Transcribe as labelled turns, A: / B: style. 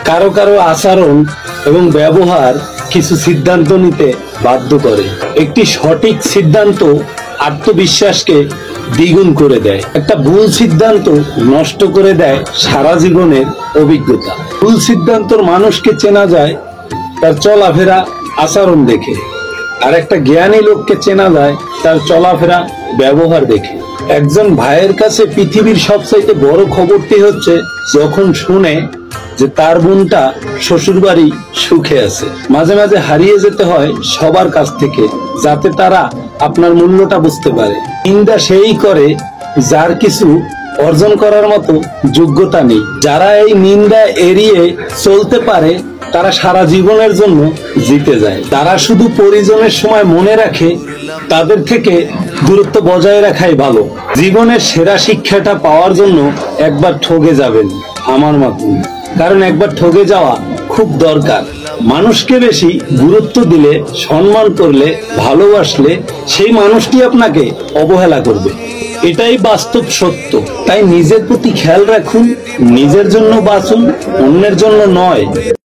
A: কারো কারো আচরণ এবং ব্যবহার কিছু সিদ্ধান্ত নিতে বাধ্য করে। একটি সঠিক সিদ্ধান্ত আত্মবিশ্বাসকে দ্বিগুণ করে দেয়। একটা ভুল সিদ্ধান্ত নষ্ট করে দেয় সারা জীবনের অভিজ্ঞতা। ভুল সিদ্ধান্তর মানুষকে চেনা যায় তার চলাফেরা আচরণ দেখে, আর একটা জ্ঞানী লোককে চেনা যায় তার চলাফেরা ব্যবহার দেখে। একজন ভাইয়ের কাছে পৃথিবীর সবচাইতে বড় খবরটি হচ্ছে যখন শুনে যে তার বোনটা শ্বশুর বাড়ি সুখে আছে। মাঝে মাঝে হারিয়ে যেতে হয় সবার কাছ থেকে, যাতে তারা আপনার মূল্যটা বুঝতে পারে। নিন্দা সেই করে যার কিছু অর্জন করার মতো যোগ্যতা নেই। যারা এই নিন্দা এড়িয়ে চলতে পারে তারা সারা জীবনের জন্য জিতে যায়। তারা শুধু প্রয়োজনের সময় মনে রাখে, তাদের থেকে দূরত্ব বজায় রাখাই ভালো। জীবনের সেরা শিক্ষাটা পাওয়ার জন্য একবার ঠকে যাবেন আমার মাধ্যমে, কারণ একবার ঠকে যাওয়া খুব দরকার। মানুষকে বেশি গুরুত্ব দিলে, সম্মান করলে, ভালোবাসলে সেই মানুষটি আপনাকে অবহেলা করবে। এটাই বাস্তব সত্য। তাই নিজের প্রতি খেয়াল রাখুন, নিজের জন্য বাঁচুন, অন্যের জন্য নয়।